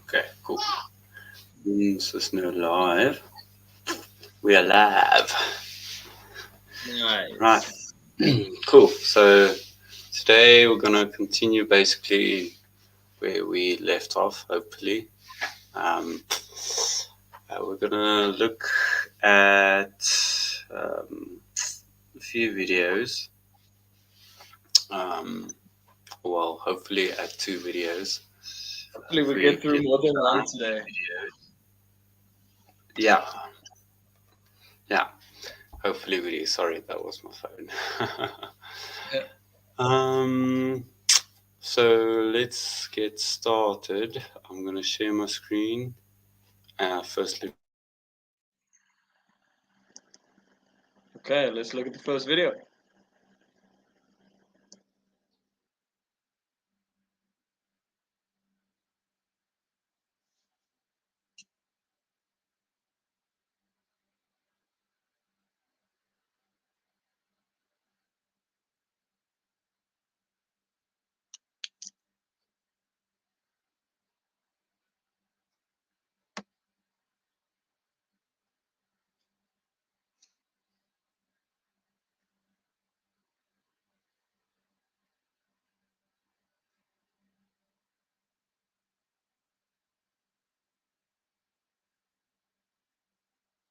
Okay, cool. This is now live. We are live. Right. Nice. Cool. So today we're gonna continue basically where we left off. Hopefully, um, we're gonna look at a few videos. Um, well, hopefully at two videos. Hopefully we If get we through get more than one time. today. Yeah, yeah. Hopefully we do. Sorry, that was my phone. um. So let's get started. I'm gonna share my screen. First, let Okay, let's look at the first video.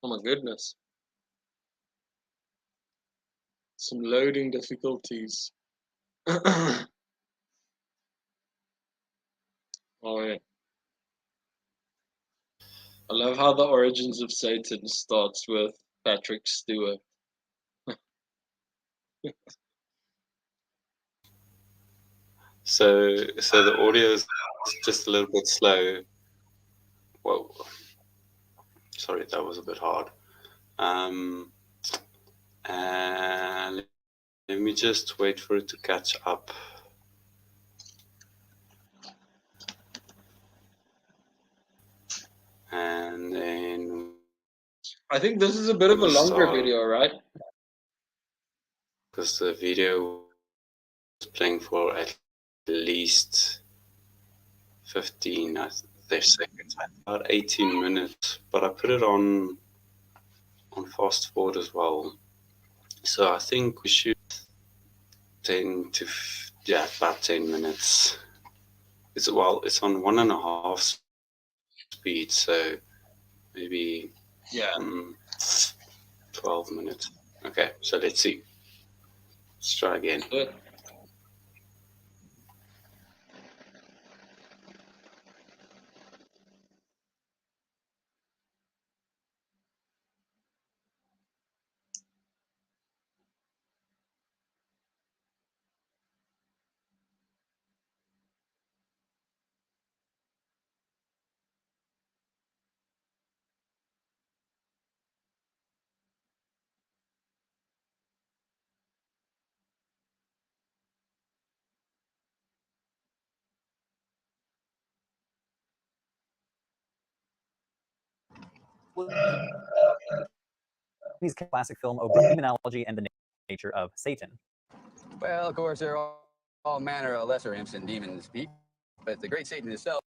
Oh my goodness. Some loading difficulties. Oh yeah. I love how the origins of Satan starts with Patrick Stewart. so the audio is just a little bit slow. Whoa, sorry, that was a bit hard. Um, and let me just wait for it to catch up. And then I think this is a we'll bit of a start longer video, right? because the video was playing for at least 15 there's seconds, about 18 minutes, but I put it on fast forward as well. So I think we should 10 to yeah, about 10 minutes. It's on 1.5 speed, so maybe Yeah. 12 minutes. Okay, so let's see. Let's try again. Let's do it. Disney's classic film obey demonology and the nature of Satan. Well, of course, there are all manner of lesser imps and demons, Pete, but the great Satan himself.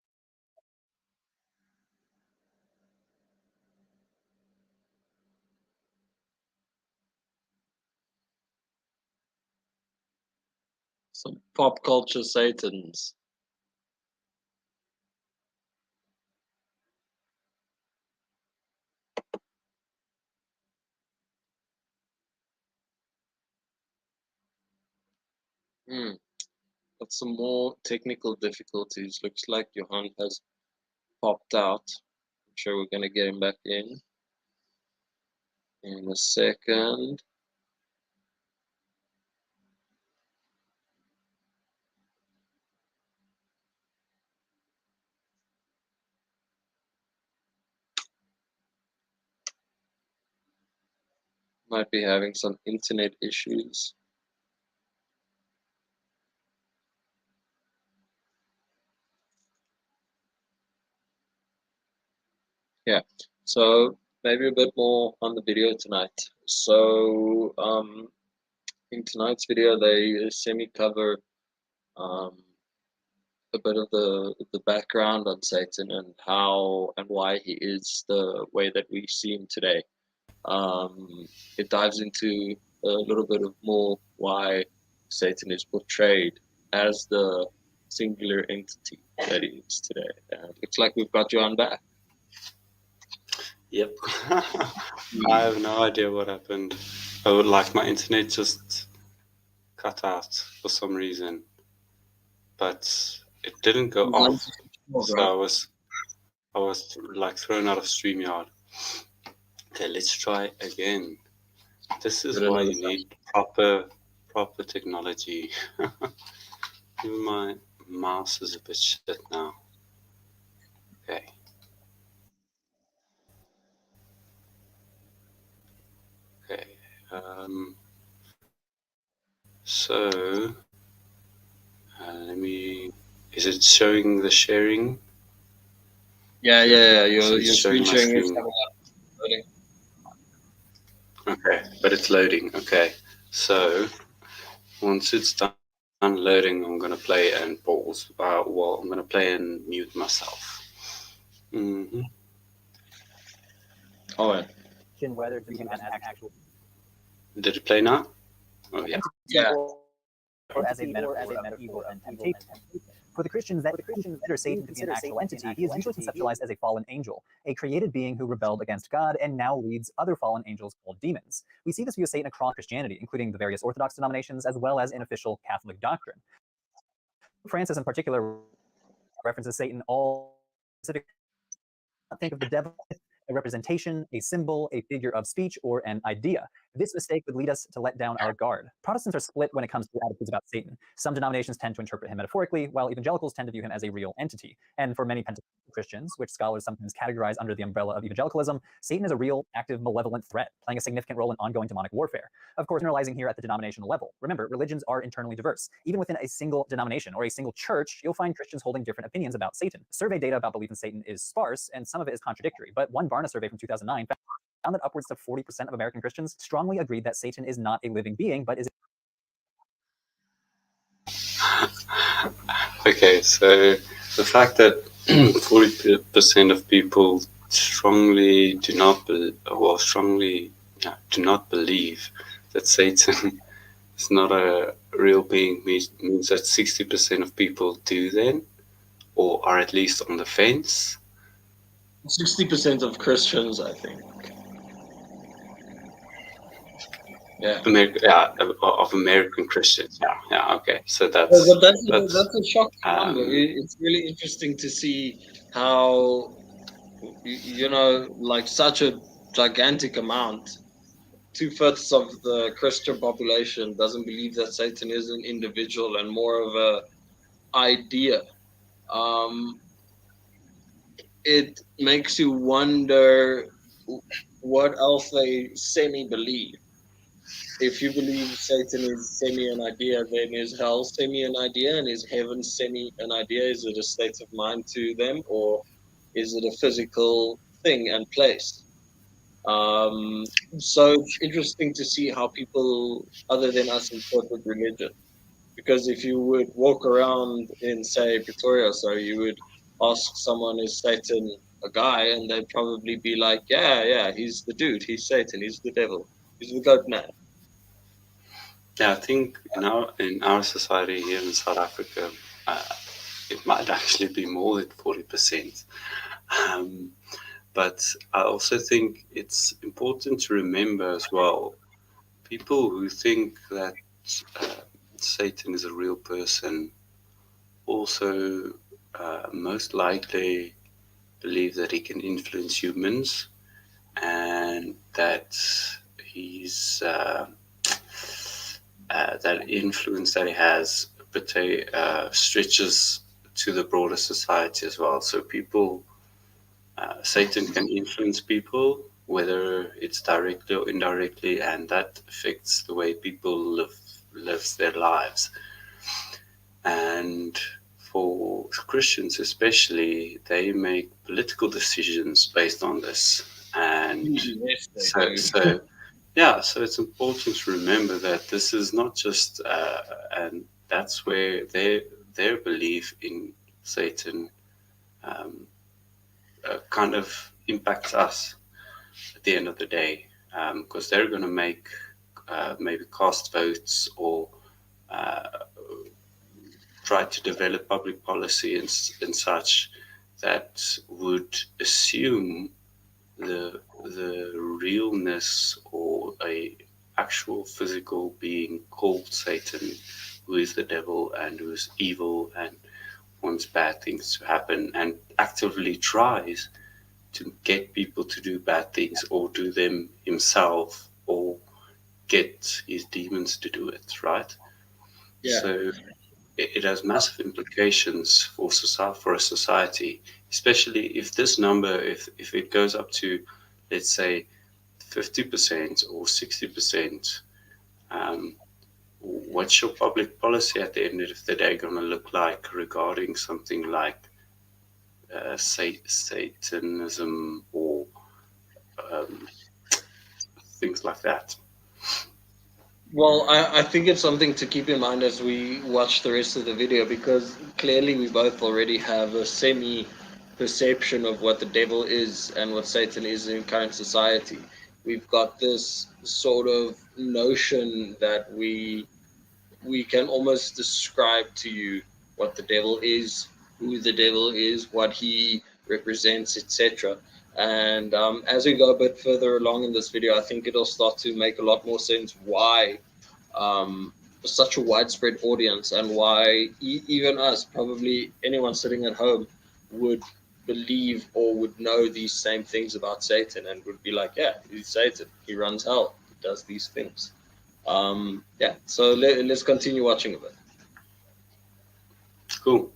Some pop culture Satans. Hmm. Got some more technical difficulties. Looks like Johan has popped out. I'm sure we're gonna get him back in a second. Might be having some internet issues. Yeah, so maybe a bit more on the video tonight. So in tonight's video, they semi-cover um, a bit of the background on Satan and how and why he is the way that we see him today. It dives into a little bit of more why Satan is portrayed as the singular entity that he is today. Looks like we've got Johan back. Yep. I have no idea what happened. I would like my internet just cut out for some reason, but it didn't go off. So I was like thrown out of StreamYard. Okay, let's try again. This is why you need proper technology. Even my mouse is a bit shit now. Okay. Okay. So let me. Is it showing the sharing? Yeah. Your showing screen my sharing is screen. coming up. Loading. Okay, but it's loading. Okay, so once it's done loading, I'm gonna play and pause. Well, I'm gonna play and mute myself. Mm-hmm. Oh, yeah. Whether to view as actual Did it play now? Oh yeah. Yeah. or as a metaphor of evil and temptation. For the Christians that consider Satan to be an actual entity, he is usually conceptualized as a fallen angel, a created being who rebelled against God and now leads other fallen angels called demons. We see this view of Satan across Christianity, including the various Orthodox denominations, as well as in official Catholic doctrine. Francis, in particular, references Satan all specific. Think of the devil a representation, a symbol, a figure of speech, or an idea. This mistake would lead us to let down our guard. Protestants are split when it comes to attitudes about Satan. Some denominations tend to interpret him metaphorically, while evangelicals tend to view him as a real entity. And for many Pentecostal Christians, which scholars sometimes categorize under the umbrella of evangelicalism, Satan is a real, active, malevolent threat, playing a significant role in ongoing demonic warfare. Of course, generalizing here at the denominational level. Remember, religions are internally diverse. Even within a single denomination or a single church, you'll find Christians holding different opinions about Satan. Survey data about belief in Satan is sparse, and some of it is contradictory, but one Barna survey from 2009 found that upwards of 40% of American Christians strongly agreed that Satan is not a living being, but is. Okay, so the fact that 40% of people strongly do not believe that Satan is not a real being means that 60% of people do then, or are at least on the fence. 60% of Christians, I think. Yeah. Of American Christians. Yeah. Okay. So that's a shocking number. It's really interesting to see how, like such a gigantic amount, 2/5 of the Christian population doesn't believe that Satan is an individual and more of a idea. It makes you wonder what else they semi-believe. If you believe Satan is semi an idea, then is hell semi an idea, and is heaven semi an idea? Is it a state of mind to them, or is it a physical thing and place? So it's interesting to see how people other than us interpret religion. Because if you would walk around in, say, Pretoria, so you would ask someone, is Satan a guy? And they'd probably be like, yeah, he's the dude, he's Satan, he's the devil, he's the goat man. Yeah, I think in our society here in South Africa, it might actually be more than 40%. But I also think it's important to remember as well, people who think that Satan is a real person also most likely believe that he can influence humans and that he's that influence that he has stretches to the broader society as well. So people, Satan can influence people, whether it's directly or indirectly, and that affects the way people live their lives. And for Christians especially, they make political decisions based on this. And so it's important to remember that this is not just, and that's where their belief in Satan kind of impacts us at the end of the day, because they're going to make maybe cast votes or try to develop public policy and such that would assume the realness or a actual physical being called Satan, who is the devil and who is evil and wants bad things to happen, and actively tries to get people to do bad things or do them himself or get his demons to do it, right? Yeah. So it has massive implications for a society, especially if this number, if it goes up to, let's say, 50% or 60%, what's your public policy at the end of the day going to look like regarding something like Satanism or things like that? Well, I think it's something to keep in mind as we watch the rest of the video, because clearly we both already have a semi-perception of what the devil is and what Satan is in current society. We've got this sort of notion that we can almost describe to you what the devil is, who the devil is, what he represents, etc. And as we go a bit further along in this video, I think it'll start to make a lot more sense why such a widespread audience, and why even us, probably anyone sitting at home, would believe or would know these same things about Satan and would be like, yeah, he's Satan. He runs hell. He does these things. Yeah, so let's continue watching a bit. Cool.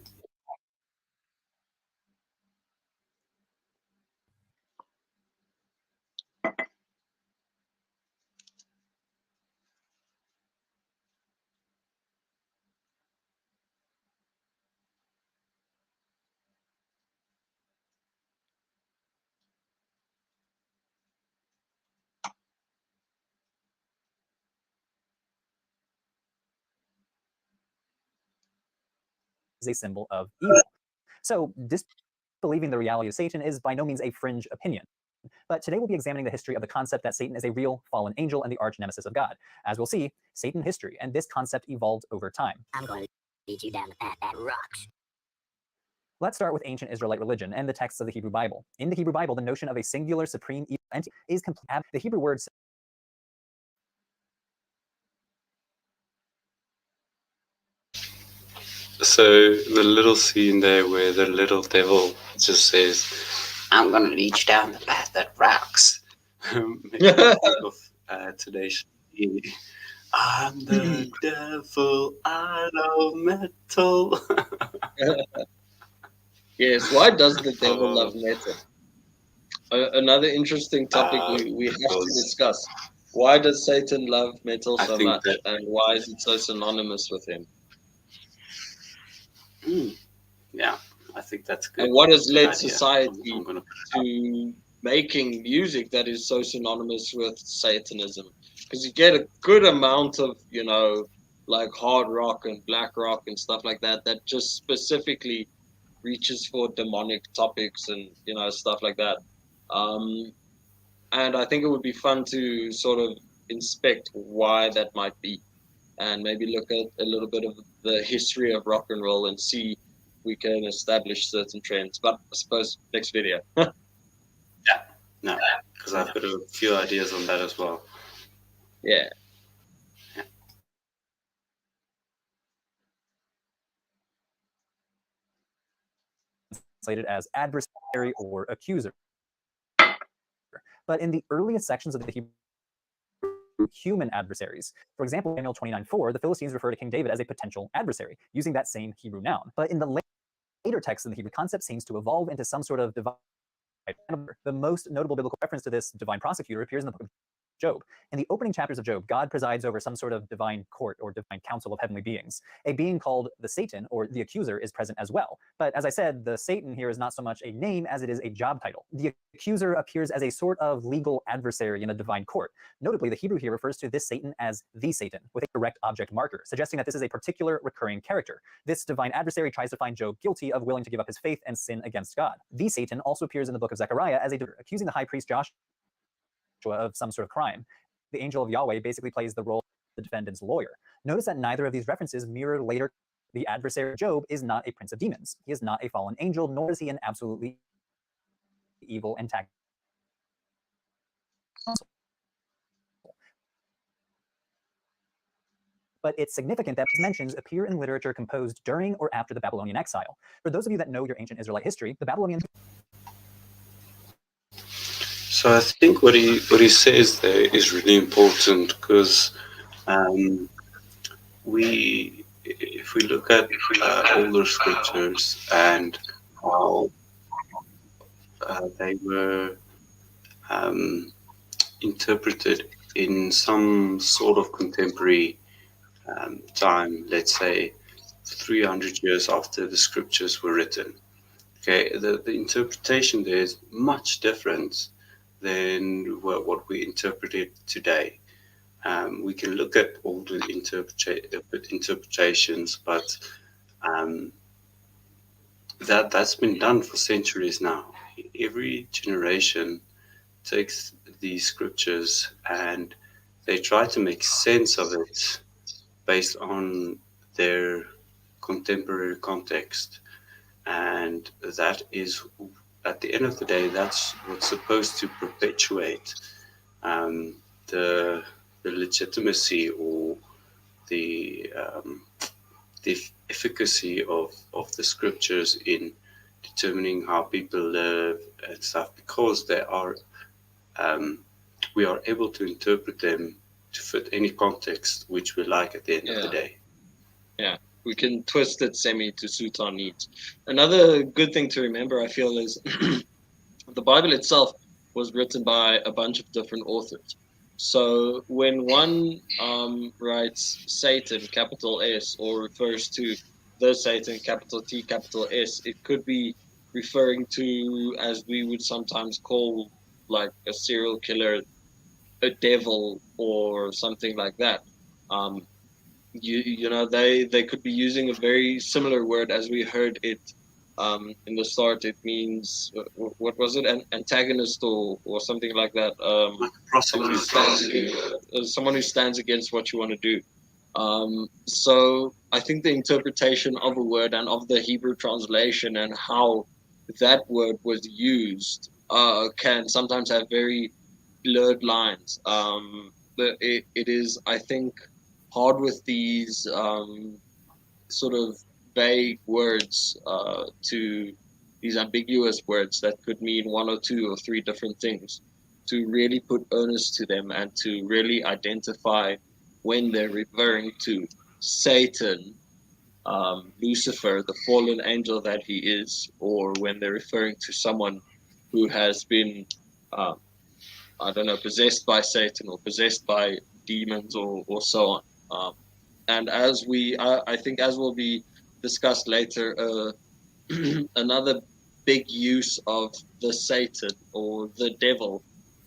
Is a symbol of evil. So disbelieving the reality of Satan is by no means a fringe opinion. But today we'll be examining the history of the concept that Satan is a real fallen angel and the arch nemesis of God. As we'll see, Satan history and this concept evolved over time. I'm going to lead you down the path that rocks. Let's start with ancient Israelite religion and the texts of the Hebrew Bible. In the Hebrew Bible, the notion of a singular supreme evil entity is complete. The Hebrew word So the little scene there where the little devil just says, "I'm going to lead you down the path that rocks." Makes me think of today's "I'm the devil, I love metal." Yes, why does the devil love metal? Another interesting topic we have to discuss. Why does Satan love metal so much, and why is it so synonymous with him? Yeah, I think that's good. And what has led society to making music that is so synonymous with Satanism? Because you get a good amount of, like hard rock and black rock and stuff like that, that just specifically reaches for demonic topics and, stuff like that. And I think it would be fun to sort of inspect why that might be, and maybe look at a little bit of the history of rock and roll and see we can establish certain trends. But I suppose next video. Yeah, no, because I've got a few ideas on that as well. Yeah. Translated as adversary or accuser. But in the earliest sections of the Hebrew, human adversaries. For example, Daniel 29:4, the Philistines refer to King David as a potential adversary, using that same Hebrew noun. But in the later texts in the Hebrew, concept seems to evolve into some sort of divine. The most notable biblical reference to this divine prosecutor appears in the book of Job. In the opening chapters of Job, God presides over some sort of divine court or divine council of heavenly beings. A being called the Satan, or the accuser, is present as well. But as I said, the Satan here is not so much a name as it is a job title. The accuser appears as a sort of legal adversary in a divine court. Notably, the Hebrew here refers to this Satan as the Satan, with a direct object marker, suggesting that this is a particular recurring character. This divine adversary tries to find Job guilty of willing to give up his faith and sin against God. The Satan also appears in the book of Zechariah as a accusing the high priest Joshua of some sort of crime. The angel of Yahweh basically plays the role of the defendant's lawyer. Notice that neither of these references mirror later. The adversary of Job is not a prince of demons. He is not a fallen angel, nor is he an absolutely evil antagonist. But it's significant that these mentions appear in literature composed during or after the Babylonian exile. For those of you that know your ancient Israelite history, the Babylonian... So I think what he says there is really important, because if we look at older scriptures and how they were interpreted in some sort of contemporary time, let's say 300 years after the scriptures were written. Okay, the interpretation there is much different than what we interpret it today. We can look at all the interpretations, but that's been done for centuries now. Every generation takes these scriptures and they try to make sense of it based on their contemporary context. And that is, at the end of the day, that's what's supposed to perpetuate the legitimacy or the efficacy of the scriptures in determining how people live and stuff, because they are we are able to interpret them to fit any context which we like at the end of the day. Yeah, we can twist it semi to suit our needs. Another good thing to remember, I feel, is the Bible itself was written by a bunch of different authors. So when one writes Satan, capital S, or refers to the Satan, capital T, capital S, it could be referring to, as we would sometimes call, like a serial killer, a devil, or something like that. You know, they could be using a very similar word as we heard it in the start. It means, what was it, an antagonist or something like that. Someone who stands against what you want to do. So I think the interpretation of a word and of the Hebrew translation and how that word was used can sometimes have very blurred lines. It is, I think, hard with these sort of vague words to these ambiguous words that could mean one or two or three different things, to really put earnest to them and to really identify when they're referring to Satan, Lucifer, the fallen angel that he is, or when they're referring to someone who has been, I don't know, possessed by Satan or possessed by demons or so on. And as I think, as will be discussed later, another big use of the Satan or the devil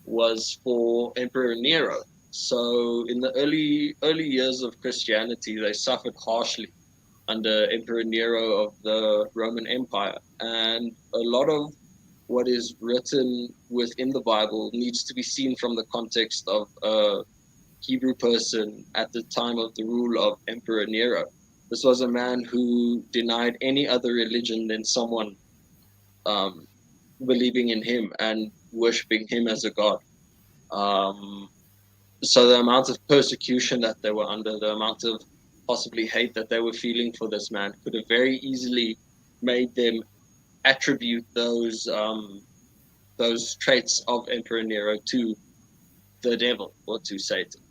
was for Emperor Nero. So in the early years of Christianity, they suffered harshly under Emperor Nero of the Roman Empire. And a lot of what is written within the Bible needs to be seen from the context of a Hebrew person at the time of the rule of Emperor Nero. This was a man who denied any other religion than someone believing in him and worshipping him as a god. So the amount of persecution that they were under, the amount of possibly hate that they were feeling for this man, could have very easily made them attribute those traits of Emperor Nero to the devil or to Satan.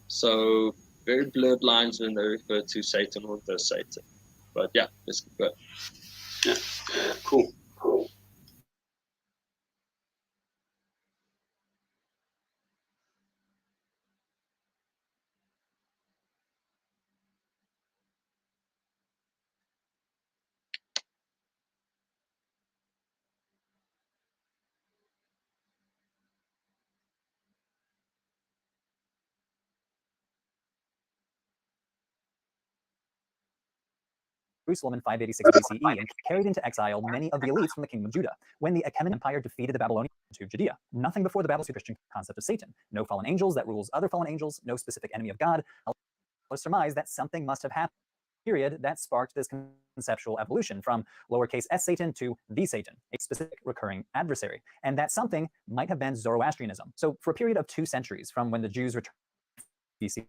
So very blurred lines when they refer to Satan or the Satan. But yeah, let's keep going. Yeah, cool. Jerusalem in 586 BCE and carried into exile many of the elites from the kingdom of Judah. When the Achaemenid Empire defeated the Babylonians to Judea, nothing before the Babylonian-Christian concept of Satan. No fallen angels that rules other fallen angels, no specific enemy of God. Let's surmise that something must have happened, period, that sparked this conceptual evolution from lowercase s Satan to the Satan, a specific recurring adversary. And that something might have been Zoroastrianism. So for a period of 2 centuries, from when the Jews returned BC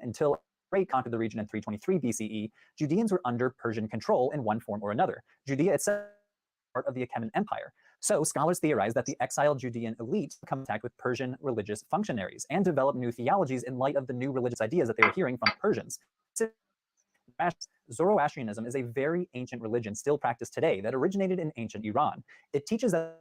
until Great conquered the region in 323 BCE, Judeans were under Persian control in one form or another. Judea itself part of the Achaemenid Empire. So scholars theorize that the exiled Judean elite come in contact with Persian religious functionaries and develop new theologies in light of the new religious ideas that they were hearing from Persians. Zoroastrianism is a very ancient religion still practiced today that originated in ancient Iran. It teaches that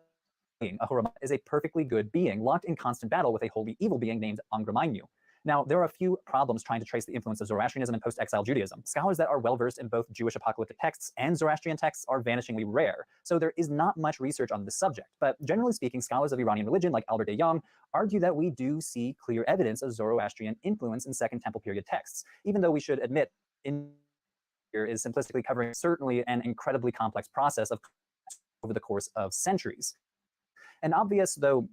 Ahura Mazda is a perfectly good being locked in constant battle with a wholly evil being named Angra Mainyu. Now, there are a few problems trying to trace the influence of Zoroastrianism and post-exile Judaism. Scholars that are well-versed in both Jewish apocalyptic texts and Zoroastrian texts are vanishingly rare, so there is not much research on this subject. But generally speaking, scholars of Iranian religion like Albert de Jong argue that we do see clear evidence of Zoroastrian influence in Second Temple period texts, even though we should admit in here is simplistically covering certainly an incredibly complex process of over the course of centuries. An obvious, though,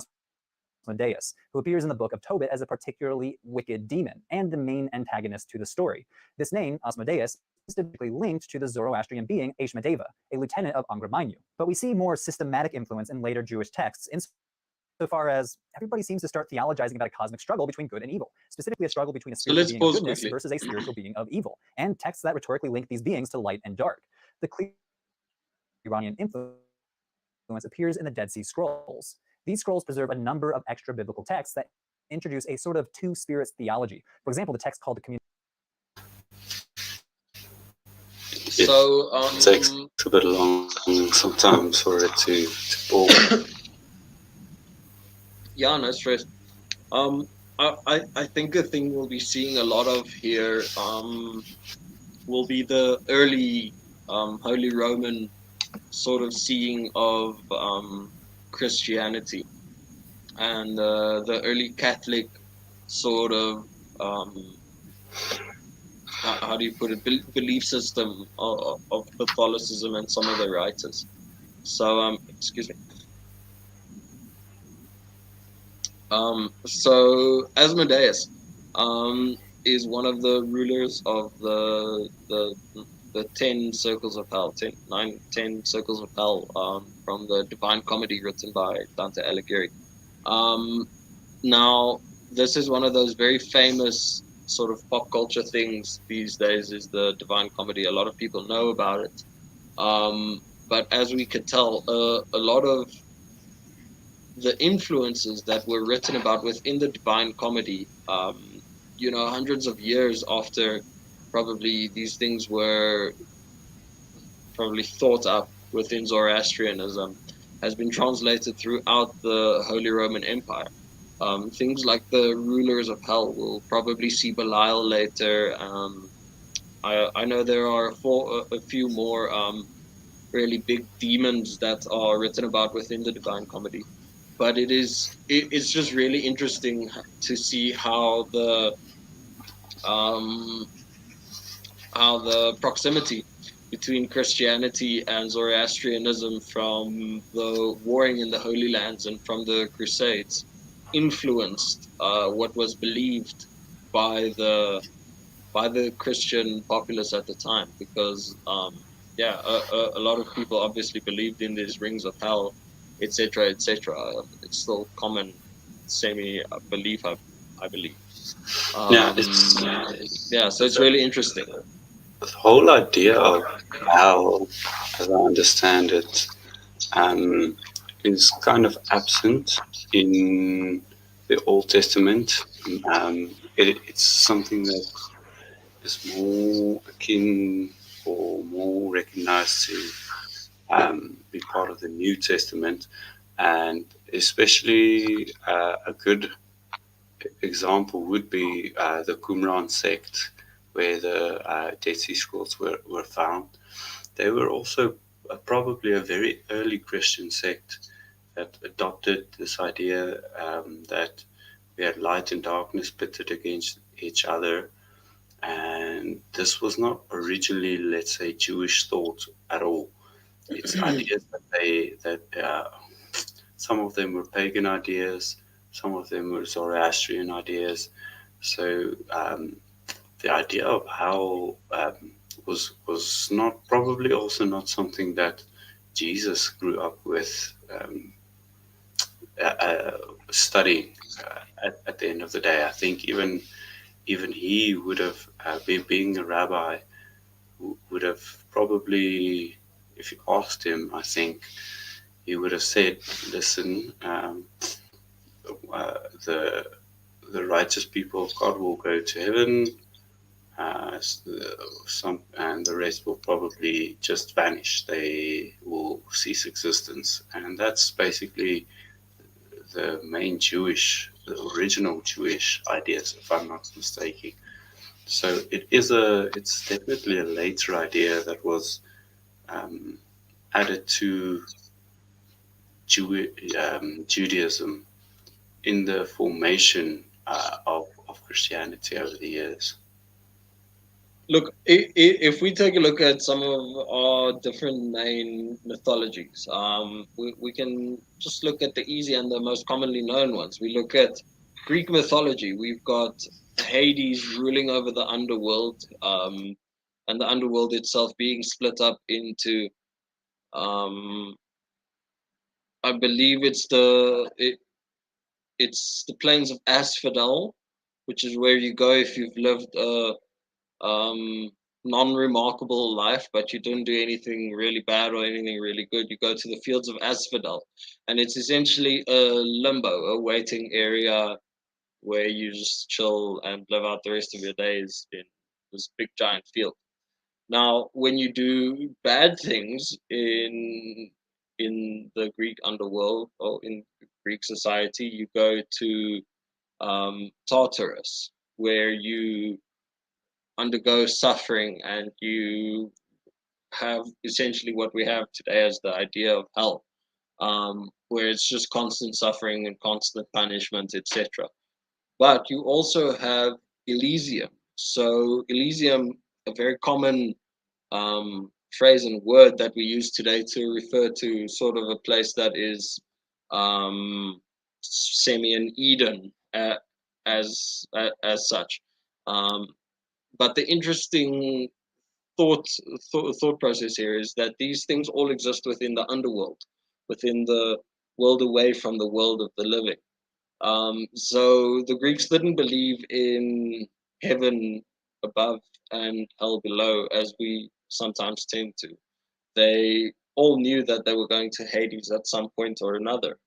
Asmodeus, who appears in the book of Tobit as a particularly wicked demon and the main antagonist to the story. This name, Asmodeus, is typically linked to the Zoroastrian being Ashmadeva, a lieutenant of Angra Mainyu. But we see more systematic influence in later Jewish texts insofar as everybody seems to start theologizing about a cosmic struggle between good and evil, specifically a struggle between a spiritual being of goodness versus a spiritual being of evil, and texts that rhetorically link these beings to light and dark. The clear Iranian influence appears in the Dead Sea Scrolls. These scrolls preserve a number of extra biblical texts that introduce a sort of two spirits theology. For example, the text called the Community. So It takes a bit long sometimes for it to pull. Yeah, no stress. I think a thing we'll be seeing a lot of here will be the early Holy Roman sort of seeing of Christianity and the early Catholic sort of how do you put it, belief system of Catholicism and some of the writers. So excuse me. So Asmodeus is one of the rulers of the 10 circles of hell, 10 circles of hell from the Divine Comedy written by Dante Alighieri. Now, this is one of those very famous sort of pop culture things these days, is the Divine Comedy. A lot of people know about it. But as we could tell, a lot of the influences that were written about within the Divine Comedy, hundreds of years after probably these things were probably thought up within Zoroastrianism, has been translated throughout the Holy Roman Empire. Things like the rulers of hell, will probably see Belial later. I know there are a few more really big demons that are written about within the Divine Comedy. But it's just really interesting to see how the proximity between Christianity and Zoroastrianism from the warring in the Holy Lands and from the Crusades influenced what was believed by the Christian populace at the time, because a lot of people obviously believed in these rings of hell, etc., etc. It's still common semi belief, I believe. So it's really interesting. The whole idea of hell, as I understand it, is kind of absent in the Old Testament. It's something that is more akin or more recognized to be part of the New Testament, and especially a good example would be the Qumran sect, where the Dead Sea Scrolls were found. They were also probably a very early Christian sect that adopted this idea that we had light and darkness pitted against each other, And this was not originally, let's say, Jewish thought at all. It's ideas that some of them were pagan ideas, some of them were Zoroastrian ideas. So the idea of hell was not, probably also not something that Jesus grew up with, studying. At the end of the day, I think even he would have, being a rabbi, would have probably, if you asked him, I think he would have said, "Listen, uh, the the righteous people of God will go to heaven, some, and the rest will probably just vanish. They will cease existence." And that's basically the main Jewish, the original Jewish ideas, if I'm not mistaken. So it's definitely a later idea that was um, added to Judaism in the formation of Christianity over the years. Look, if we take a look at some of our different main mythologies, we can just look at the easy and the most commonly known ones. We look at Greek mythology. We've got Hades ruling over the underworld, and the underworld itself being split up into, um, I believe it's the plains of Asphodel, which is where you go if you've lived a um, non-remarkable life, but you didn't do anything really bad or anything really good. You go to the fields of Asphodel, and it's essentially a limbo, a waiting area where you just chill and live out the rest of your days in this big giant field. Now, when you do bad things in the Greek underworld or in Greek society, you go to Tartarus, where you undergo suffering and you have essentially what we have today as the idea of hell, where it's just constant suffering and constant punishment, etc. But you also have Elysium. So Elysium, a very common phrase and word that we use today to refer to sort of a place that is semi an Eden, as such. Um, but the interesting thought process here is that these things all exist within the underworld, within the world away from the world of the living. So the Greeks didn't believe in heaven above and hell below, as we sometimes tend to. They all knew that they were going to Hades at some point or another,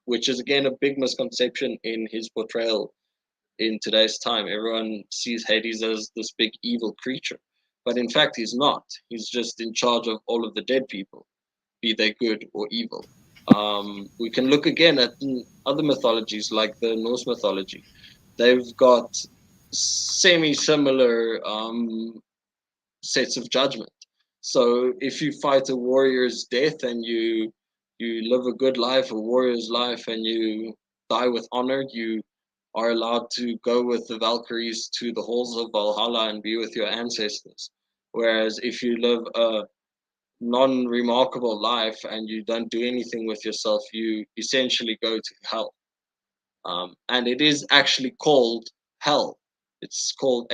which is again a big misconception in his portrayal in today's time. Everyone sees Hades as this big evil creature, but in fact, he's not. He's just in charge of all of the dead people, be they good or evil. We can look again at other mythologies like the Norse mythology. They've got semi-similar sets of judgment. So if you fight a warrior's death and you live a good life, a warrior's life, and you die with honor, you are allowed to go with the Valkyries to the halls of Valhalla and be with your ancestors. Whereas if you live a non-remarkable life and you don't do anything with yourself, you essentially go to hell. And it is actually called hell. It's called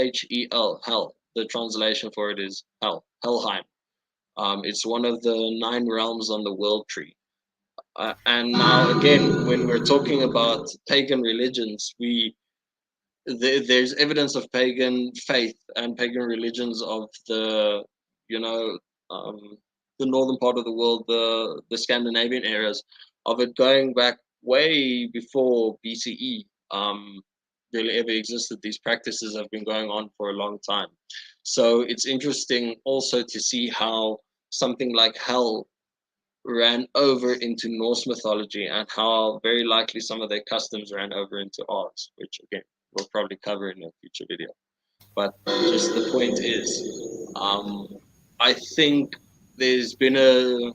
Hel, hell. The translation for it is hell, Helheim. It's one of the 9 realms on the world tree. And now again, when we're talking about pagan religions, there's evidence of pagan faith and pagan religions of the, you know, um, the northern part of the world, the Scandinavian areas, of it going back way before BCE really ever existed. These practices have been going on for a long time. So it's interesting also to see how something like hell ran over into Norse mythology and how very likely some of their customs ran over into ours, which again we'll probably cover in a future video. But just the point is, I think there's been a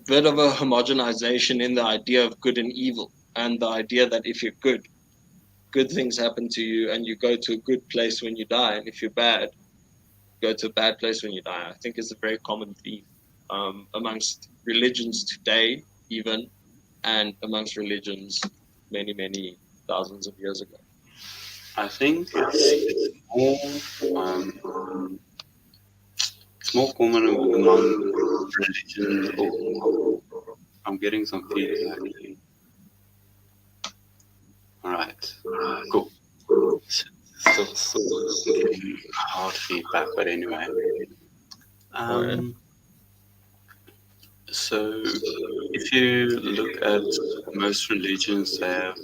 bit of a homogenization in the idea of good and evil, and the idea that if you're good, good things happen to you and you go to a good place when you die, and if you're bad, go to a bad place when you die. I think is a very common theme amongst religions today, even, and amongst religions many thousands of years ago. I think it's more common among religions. Or I'm getting some feedback. All right, cool. Still getting hard feedback, but anyway. All right. So if you look at most religions, they have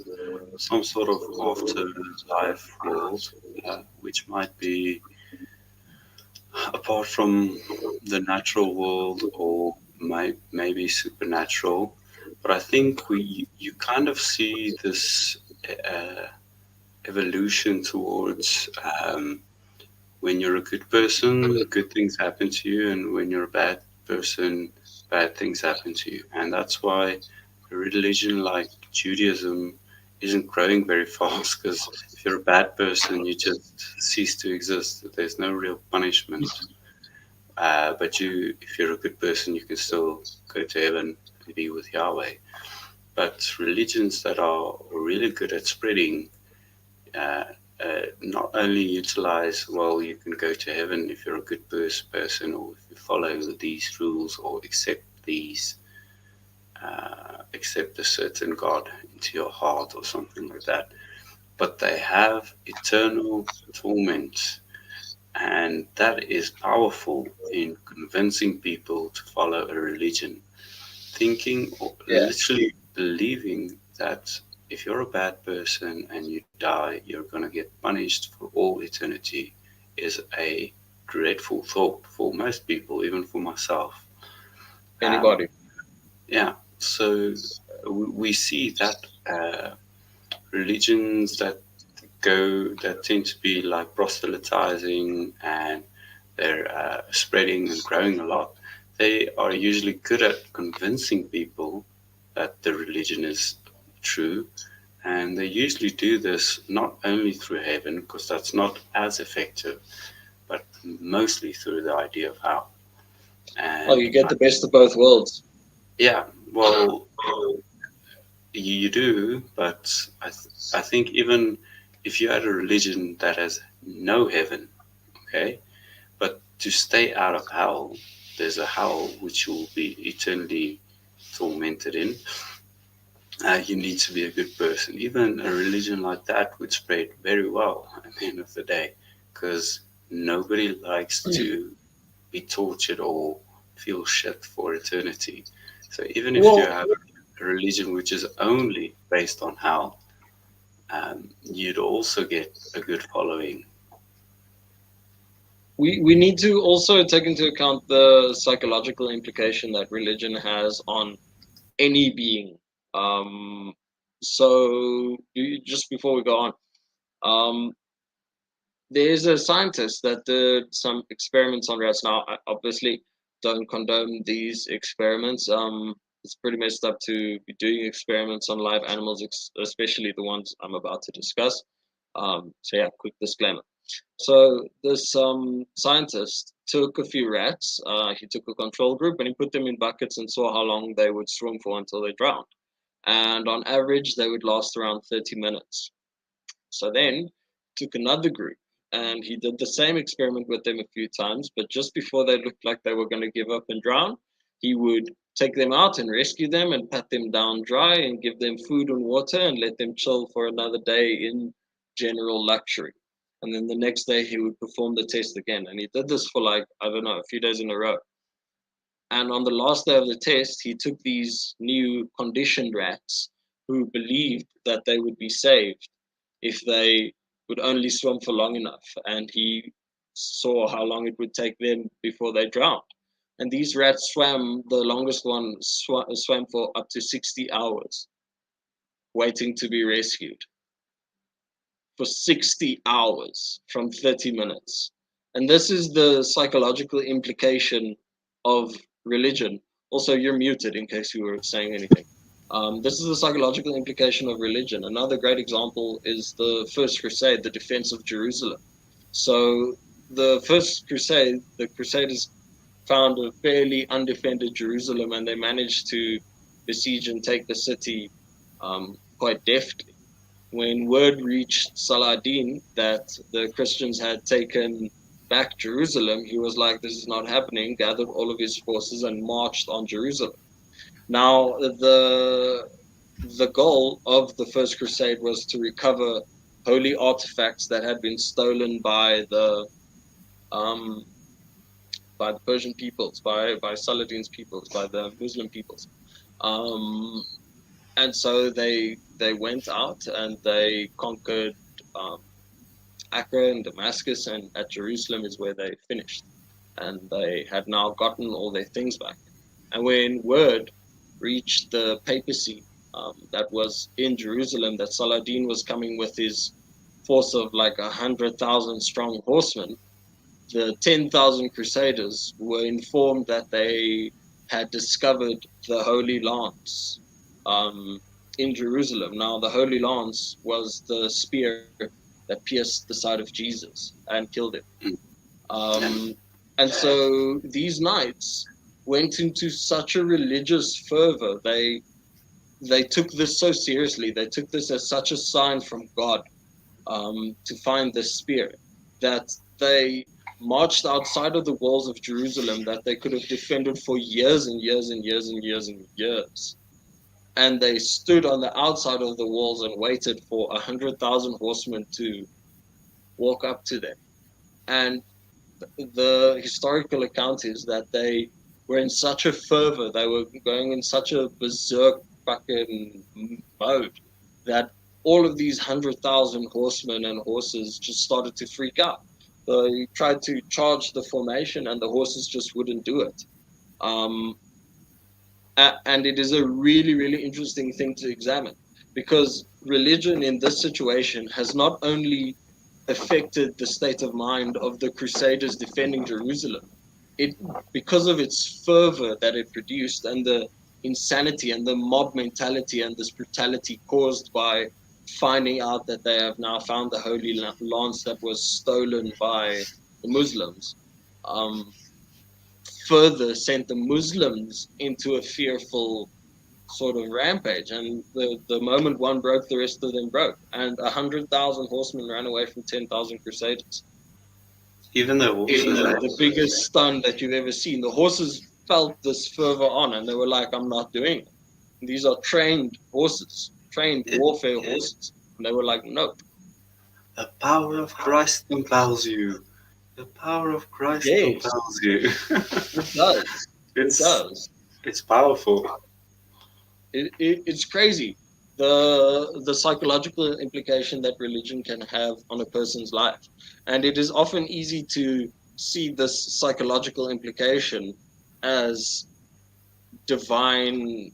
some sort of afterlife world, which might be apart from the natural world or maybe supernatural. But I think you kind of see this evolution towards when you're a good person, good things happen to you, and when you're a bad person, bad things happen to you. And that's why a religion like Judaism isn't growing very fast, because if you're a bad person, you just cease to exist. There's no real punishment. But if you're a good person, you can still go to heaven and be with Yahweh. But religions that are really good at spreading not only utilize, well, you can go to heaven if you're a good person, or if you follow these rules, or accept a certain God into your heart or something like that. But they have eternal torment, and that is powerful in convincing people to follow a religion, thinking or literally believing that if you're a bad person and you die, you're going to get punished for all eternity, is a dreadful thought for most people, even for myself. Anybody. Yeah, so we see that religions that tend to be like proselytizing, and they're spreading and growing a lot. They are usually good at convincing people that the religion is true, and they usually do this not only through heaven, because that's not as effective, but mostly through the idea of hell. And You get the best of both worlds. yeah, well, you do, but I think even if you had a religion that has no heaven, okay, but to stay out of hell, there's a hell which you'll be eternally tormented in. You need to be a good person. Even a religion like that would spread very well at the end of the day, because nobody likes to be tortured or feel shit for eternity. So even if you have a religion which is only based on hell, you'd also get a good following. We need to also take into account the psychological implication that religion has on any being. So just before we go on, there's a scientist that did some experiments on rats. Now, I obviously don't condone these experiments. It's pretty messed up to be doing experiments on live animals, especially the ones I'm about to discuss. So yeah, quick disclaimer. So this scientist took a few rats. He took a control group and he put them in buckets and saw how long they would swim for until they drowned. And on average, they would last around 30 minutes. So then took another group and he did the same experiment with them a few times, but just before they looked like they were going to give up and drown, he would take them out and rescue them and pat them down dry and give them food and water and let them chill for another day in general luxury. And then the next day he would perform the test again. And he did this for like, I don't know, a few days in a row. And on the last day of the test, he took these new conditioned rats who believed that they would be saved if they would only swim for long enough. And he saw how long it would take them before they drowned. And these rats swam, the longest one swam for up to 60 hours, waiting to be rescued. For 60 hours from 30 minutes. And this is the psychological implication of religion. Also, you're muted in case you were saying anything. This is the psychological implication of religion. Another great example is the First Crusade, the defense of Jerusalem. So the First Crusade, the Crusaders found a fairly undefended Jerusalem, and they managed to besiege and take the city quite deftly. When word reached Saladin that the Christians had taken back Jerusalem, he was like, this is not happening, gathered all of his forces and marched on Jerusalem. Now, the goal of the First Crusade was to recover holy artifacts that had been stolen by the Persian peoples, by Saladin's peoples, by the Muslim peoples. And so they went out and they conquered Acre and Damascus, and at Jerusalem is where they finished. And they had now gotten all their things back. And when word reached the papacy that was in Jerusalem that Saladin was coming with his force of like 100,000 strong horsemen, the 10,000 crusaders were informed that they had discovered the Holy Lance in Jerusalem. Now, the Holy Lance was the spear that pierced the side of Jesus and killed him. And so these knights went into such a religious fervor. They took this so seriously. They took this as such a sign from God to find this spear, that they marched outside of the walls of Jerusalem that they could have defended for years and years and years and years and years. And they stood on the outside of the walls and waited for 100,000 horsemen to walk up to them. And the historical account is that they were in such a fervor, they were going in such a berserk fucking mode, that all of these 100,000 horsemen and horses just started to freak out. They tried to charge the formation and the horses just wouldn't do it. And it is a really, really interesting thing to examine, because religion in this situation has not only affected the state of mind of the Crusaders defending Jerusalem, because of its fervor that it produced and the insanity and the mob mentality and this brutality caused by finding out that they have now found the Holy Lance that was stolen by the Muslims, further sent the Muslims into a fearful sort of rampage. And the moment one broke, the rest of them broke. And 100,000 horsemen ran away from 10,000 crusaders. Even the horses, the biggest stun that you've ever seen. The horses felt this fervor on, and they were like, I'm not doing it. And these are trained horses, trained warfare horses. And they were like, nope. The power of Christ compels you. The power of Christ compels you. It does. It does. It's powerful. It's crazy. The psychological implication that religion can have on a person's life. And it is often easy to see this psychological implication as divine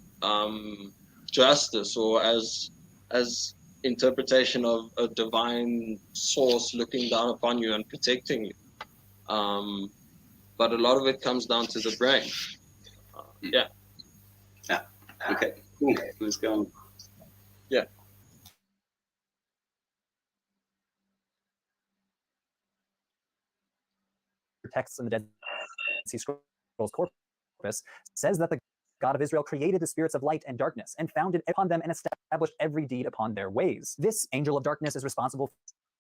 justice, or as interpretation of a divine source looking down upon you and protecting you. But a lot of it comes down to the brain. Yeah. Okay. Cool. Let's go. Yeah. Texts in the Dead Sea Scrolls corpus says that the God of Israel created the spirits of light and darkness and founded upon them and established every deed upon their ways. This angel of darkness is responsible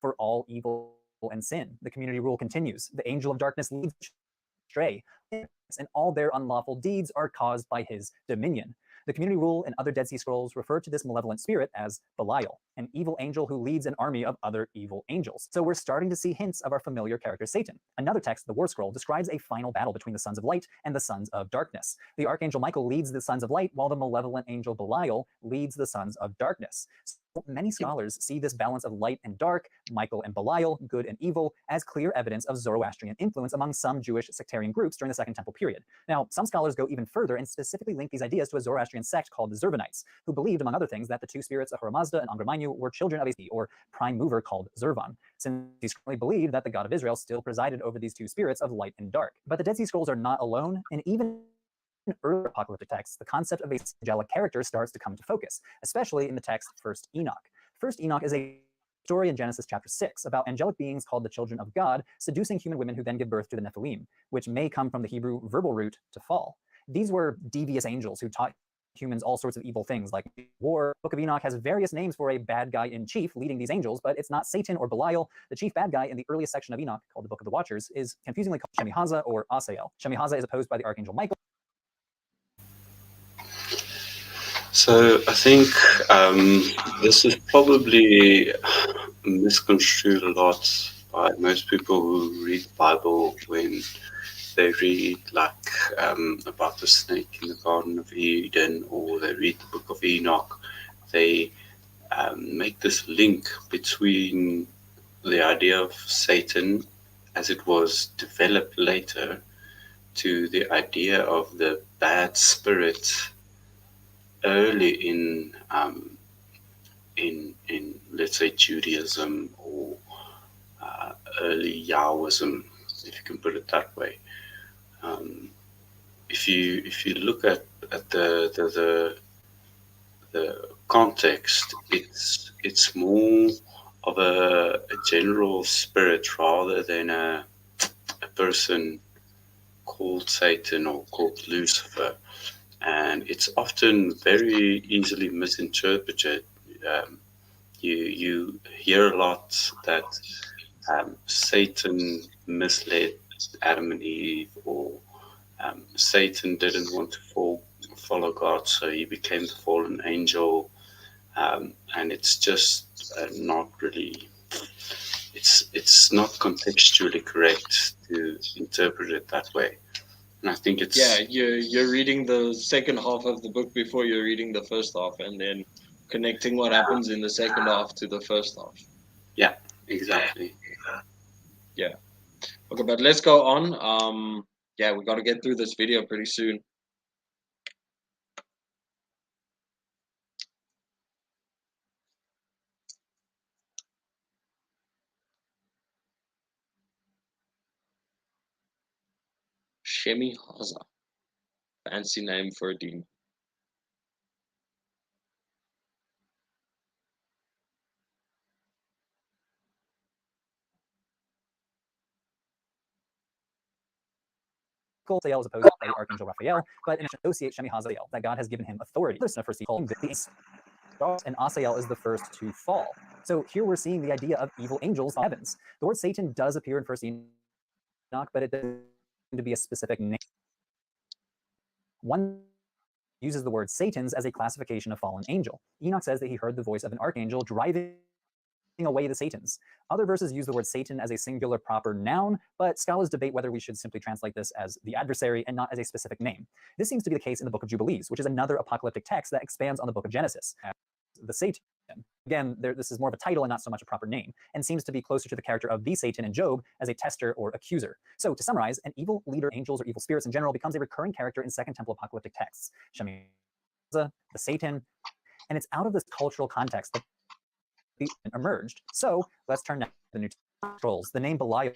for all evil and sin. The community rule continues. The angel of darkness leads astray, and all their unlawful deeds are caused by his dominion. The community rule and other Dead Sea Scrolls refer to this malevolent spirit as Belial, an evil angel who leads an army of other evil angels. So we're starting to see hints of our familiar character Satan. Another text, the War Scroll, describes a final battle between the sons of light and the sons of darkness. The archangel Michael leads the sons of light, while the malevolent angel Belial leads the sons of darkness. So many scholars see this balance of light and dark, Michael and Belial, good and evil, as clear evidence of Zoroastrian influence among some Jewish sectarian groups during the Second Temple period. Now, some scholars go even further and specifically link these ideas to a Zoroastrian sect called the Zervanites, who believed, among other things, that the two spirits of Ahura Mazda and Angra Mainyu were children of a or prime mover called Zervan, since he strongly believed that the God of Israel still presided over these two spirits of light and dark. But the Dead Sea Scrolls are not alone, and even earlier apocalyptic texts, the concept of a angelic character starts to come to focus, especially in the text First Enoch. First Enoch is a story in Genesis chapter 6 about angelic beings called the children of God seducing human women who then give birth to the Nephilim, which may come from the Hebrew verbal root to fall. These were devious angels who taught humans all sorts of evil things like war. The Book of Enoch has various names for a bad guy in chief leading these angels, but it's not Satan or Belial. The chief bad guy in the earliest section of Enoch, called the Book of the Watchers, is confusingly called Shemihaza or Asael. Shemihaza is opposed by the archangel Michael. So I think this is probably misconstrued a lot by most people who read the Bible when they read like about the snake in the Garden of Eden, or they read the Book of Enoch. They make this link between the idea of Satan as it was developed later to the idea of the bad spirit early in let's say Judaism or early Yahwism, if you can put it that way. If you look at the context, it's more of a general spirit rather than a person called Satan or called Lucifer, and it's often very easily misinterpreted. You hear a lot that Satan misled Adam and Eve, or Satan didn't want to follow God, so he became the fallen angel, and it's just not really. It's not contextually correct to interpret it that way, and I think it's you're reading the second half of the book before you're reading the first half, and then connecting what happens in the second half to the first half. Yeah, exactly. Yeah. Okay, but let's go on. We got to get through this video pretty soon. Shemihaza. Fancy name for a demon. Asael is opposed by the archangel Raphael, but in associate Shemihaza that God has given him authority. The first called the stars, and Asael is the first to fall. So here we're seeing the idea of evil angels in the heavens. The word Satan does appear in First Enoch, but it doesn't seem to be a specific name. One uses the word Satans as a classification of fallen angel. Enoch says that he heard the voice of an archangel driving away the Satans. Other verses use the word Satan as a singular proper noun, but scholars debate whether we should simply translate this as the adversary and not as a specific name. This seems to be the case in the Book of Jubilees, which is another apocalyptic text that expands on the Book of Genesis. The Satan. Again, this is more of a title and not so much a proper name, and seems to be closer to the character of the Satan in Job as a tester or accuser. So to summarize, an evil leader, angels, or evil spirits in general becomes a recurring character in Second Temple apocalyptic texts. Shemihaza, the Satan, and it's out of this cultural context that emerged. So let's turn now to the New Testament. The name Belial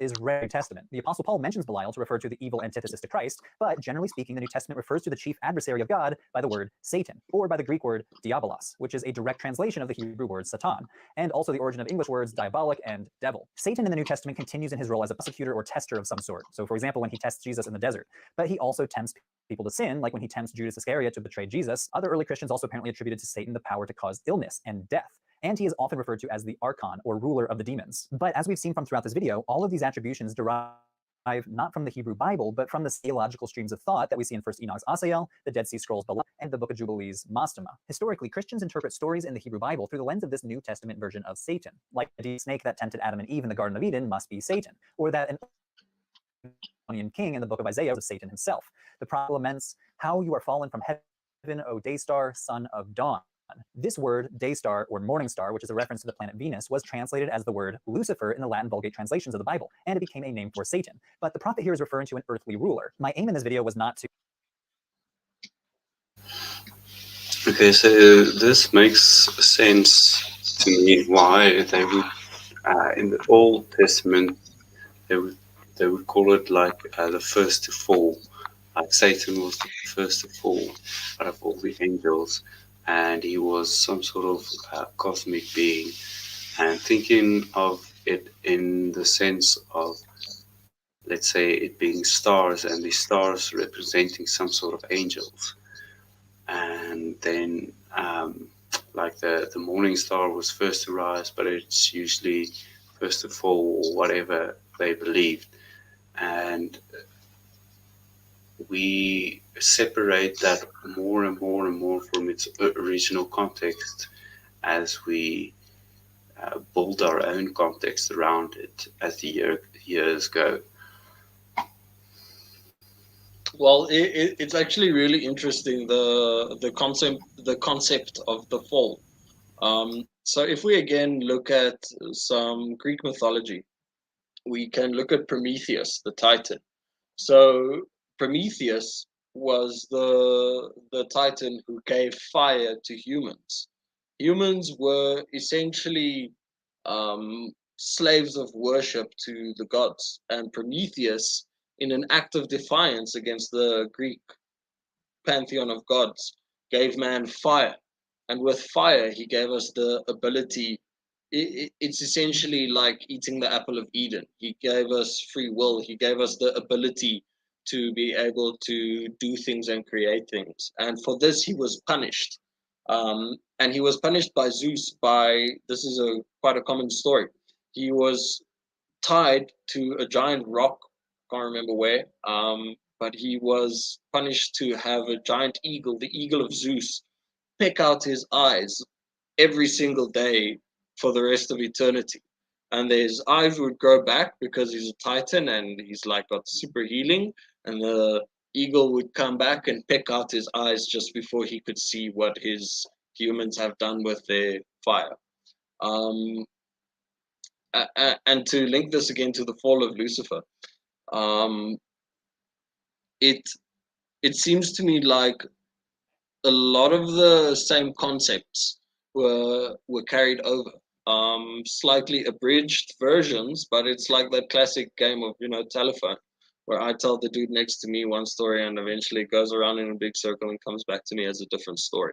is rare in the New Testament. The Apostle Paul mentions Belial to refer to the evil antithesis to Christ, but generally speaking, the New Testament refers to the chief adversary of God by the word Satan, or by the Greek word diabolos, which is a direct translation of the Hebrew word Satan, and also the origin of English words diabolic and devil. Satan in the New Testament continues in his role as a persecutor or tester of some sort. So for example, when he tests Jesus in the desert, but he also tempts people to sin, like when he tempts Judas Iscariot to betray Jesus. Other early Christians also apparently attributed to Satan the power to cause illness and death. And he is often referred to as the archon, or ruler of the demons. But as we've seen from throughout this video, all of these attributions derive not from the Hebrew Bible, but from the theological streams of thought that we see in First Enoch's Asael, the Dead Sea Scrolls Belial, and the Book of Jubilees Mastema. Historically, Christians interpret stories in the Hebrew Bible through the lens of this New Testament version of Satan, like the snake that tempted Adam and Eve in the Garden of Eden must be Satan, or that an Babylonian king in the book of Isaiah was Satan himself. The prophet laments, "How you are fallen from heaven, O day star, son of dawn." This word, day star or morning star, which is a reference to the planet Venus, was translated as the word Lucifer in the Latin Vulgate translations of the Bible, and it became a name for Satan. But the prophet here is referring to an earthly ruler. My aim in this video was not to... Okay, so this makes sense to me why they would, in the Old Testament, they would call it like the first to fall. like Satan was the first to fall out of all the angels, and he was some sort of cosmic being. And thinking of it in the sense of, let's say, it being stars, and the stars representing some sort of angels. And then, like the morning star was first to rise, but it's usually first to fall, or whatever they believed. And we separate that more and more and more from its original context as we build our own context around it as the years go. Well, it's actually really interesting, the concept of the fall. So if we again look at some Greek mythology, we can look at Prometheus, the Titan. So Prometheus was the Titan who gave fire to humans. Humans were essentially slaves of worship to the gods, and Prometheus, in an act of defiance against the Greek pantheon of gods, gave man fire. And with fire, he gave us the ability. It's essentially like eating the apple of Eden. He gave us free will. He gave us the ability to be able to do things and create things. And for this, he was punished. And he was punished by Zeus by, this is quite a common story. He was tied to a giant rock, can't remember where, but he was punished to have a giant eagle, the eagle of Zeus, pick out his eyes every single day for the rest of eternity. And his eyes would grow back because he's a titan and he's like got super healing. And the eagle would come back and pick out his eyes just before he could see what his humans have done with their fire. And to link this again to the fall of Lucifer, it seems to me like a lot of the same concepts were carried over, slightly abridged versions, but it's like that classic game of telephone, where I tell the dude next to me one story and eventually it goes around in a big circle and comes back to me as a different story.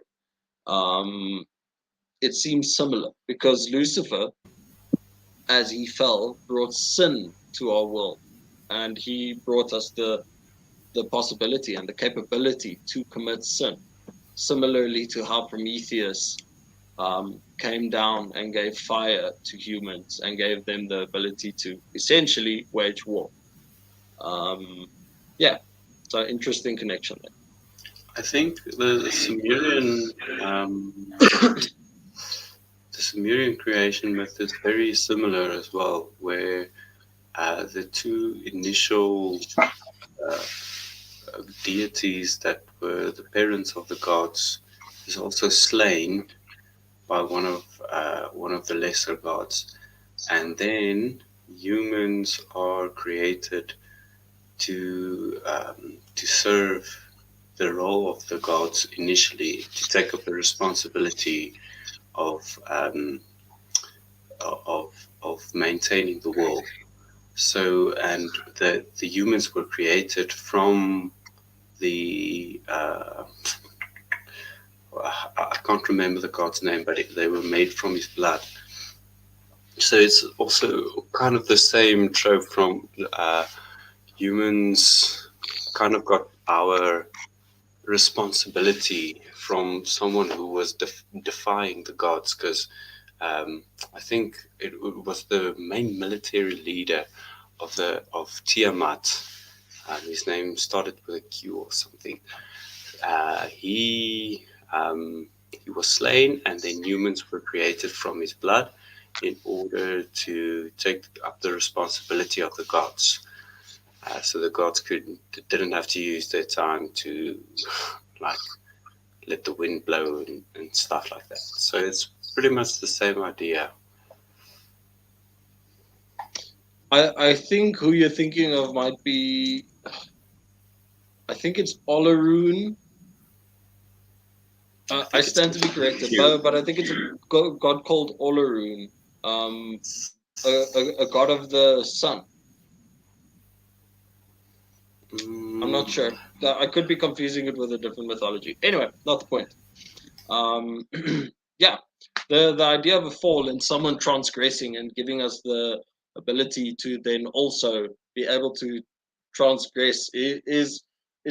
It seems similar because Lucifer, as he fell, brought sin to our world, and he brought us the possibility and the capability to commit sin, similarly to how Prometheus came down and gave fire to humans and gave them the ability to essentially wage war. So interesting connection there. I think the Sumerian the Sumerian creation myth is very similar as well, where the two initial deities that were the parents of the gods is also slain by one of the lesser gods, and then humans are created to serve the role of the gods initially, to take up the responsibility of maintaining the world. So, and the humans were created from the I can't remember the god's name, but they were made from his blood. So it's also kind of the same trope from humans kind of got our responsibility from someone who was defying the gods, because I think it was the main military leader of Tiamat. His name started with a Q or something. He was slain, and then humans were created from his blood in order to take up the responsibility of the gods. So the gods didn't have to use their time to like let the wind blow and stuff like that. So it's pretty much the same idea. I think who you're thinking of might be, I think it's Olaroon. I stand to be corrected, but I think it's a god called Olaroon, a god of the sun. I'm not sure. I could be confusing it with a different mythology. Anyway, not the point. Yeah, the idea of a fall and someone transgressing and giving us the ability to then also be able to transgress is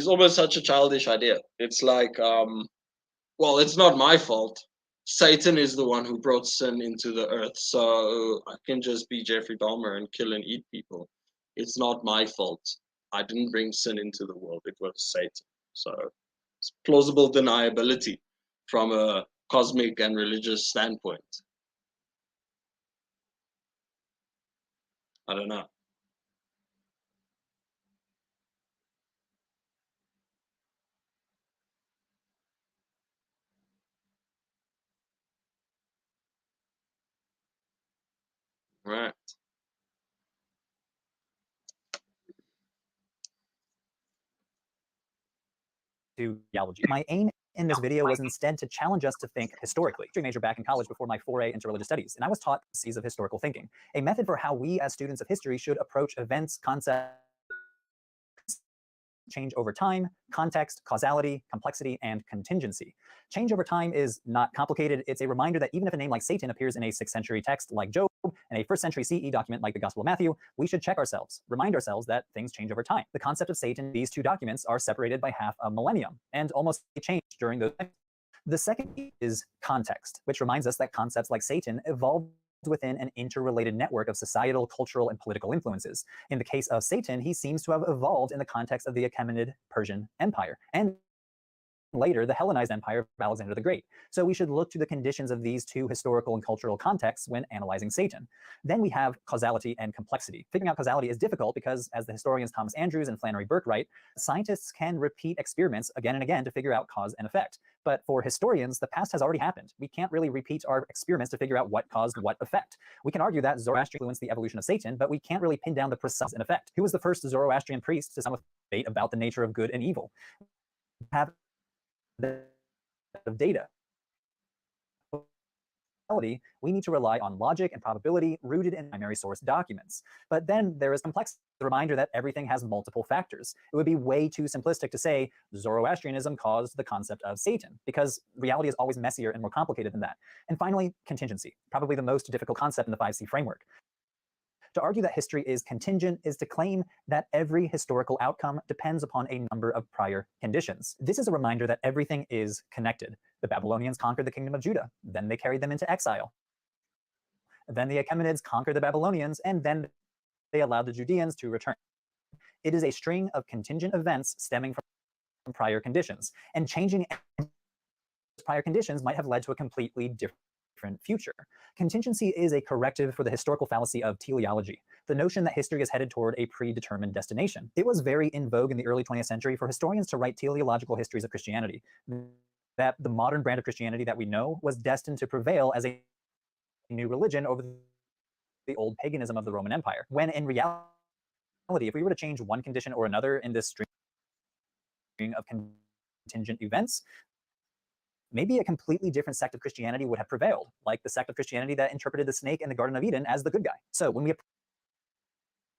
almost such a childish idea. It's like, well, it's not my fault. Satan is the one who brought sin into the earth, so I can just be Jeffrey Dahmer and kill and eat people. It's not my fault. I didn't bring sin into the world. It was Satan. So it's plausible deniability from a cosmic and religious standpoint. I don't know. Right. To theology. My aim in this video was instead to challenge us to think historically. I major back in college before my foray into religious studies, and I was taught C's of historical thinking, a method for how we as students of history should approach events, concepts, change over time, context, causality, complexity, and contingency. Change over time is not complicated. It's a reminder that even if a name like Satan appears in a 6th century text like Job and a 1st century CE document like the Gospel of Matthew, we should check ourselves, remind ourselves that things change over time. The concept of Satan, these two documents are separated by half a millennium and almost changed during those times. The second is context, which reminds us that concepts like Satan evolved within an interrelated network of societal, cultural, and political influences. In the case of Satan, he seems to have evolved in the context of the Achaemenid Persian Empire, and later the Hellenized Empire of Alexander the Great. So we should look to the conditions of these two historical and cultural contexts when analyzing Satan. Then we have causality and complexity. Figuring out causality is difficult because, as the historians Thomas Andrews and Flannery Burke write, scientists can repeat experiments again and again to figure out cause and effect. But for historians, the past has already happened. We can't really repeat our experiments to figure out what caused what effect. We can argue that Zoroastrian influenced the evolution of Satan, but we can't really pin down the precise and effect. Who was the first Zoroastrian priest to sound with fate about the nature of good and evil? Have of data. We need to rely on logic and probability rooted in primary source documents. But then there is complexity, the reminder that everything has multiple factors. It would be way too simplistic to say Zoroastrianism caused the concept of Satan, because reality is always messier and more complicated than that. And finally, contingency, probably the most difficult concept in the 5C framework. To argue that history is contingent is to claim that every historical outcome depends upon a number of prior conditions. This is a reminder that everything is connected. The Babylonians conquered the kingdom of Judah, then they carried them into exile. Then the Achaemenids conquered the Babylonians, and then they allowed the Judeans to return. It is a string of contingent events stemming from prior conditions, and changing prior conditions might have led to a completely different future. Contingency is a corrective for the historical fallacy of teleology, the notion that history is headed toward a predetermined destination. It was very in vogue in the early 20th century for historians to write teleological histories of Christianity, that the modern brand of Christianity that we know was destined to prevail as a new religion over the old paganism of the Roman Empire, when in reality, if we were to change one condition or another in this string of contingent events, maybe a completely different sect of Christianity would have prevailed, like the sect of Christianity that interpreted the snake in the Garden of Eden as the good guy. So when we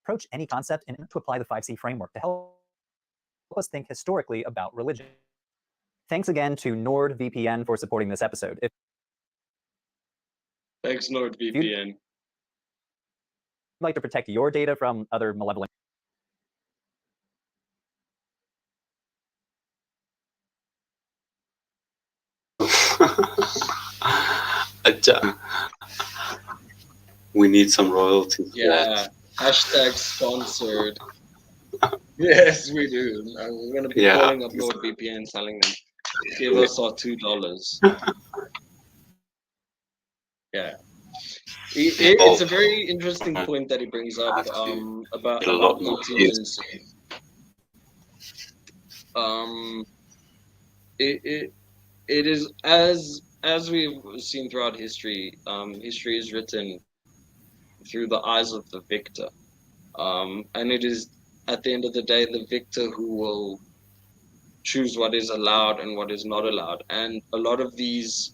approach any concept and to apply the 5C framework to help us think historically about religion. Thanks again to NordVPN for supporting this episode. Thanks, NordVPN. If you'd like to protect your data from other malevolent We need some royalties. Yeah, hashtag sponsored. Yes, we do. We're going to be calling up NordVPN, telling them, give us our $2. Yeah. It's a very interesting point that he brings up about contingency. It is, as we've seen throughout history, history is written through the eyes of the victor, and it is at the end of the day the victor who will choose what is allowed and what is not allowed. And a lot of these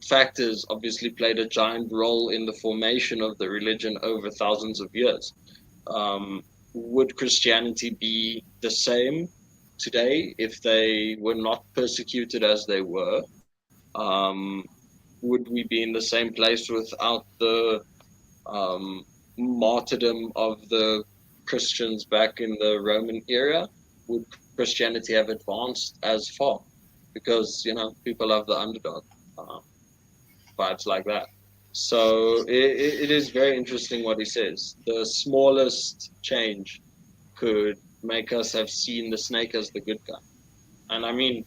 factors obviously played a giant role in the formation of the religion over thousands of years. would Christianity be the same today if they were not persecuted as they were? Would we be in the same place without the martyrdom of the Christians back in the Roman era? Would Christianity have advanced as far? Because, people love the underdog, vibes like that. So it is very interesting what he says. The smallest change could make us have seen the snake as the good guy. And I mean,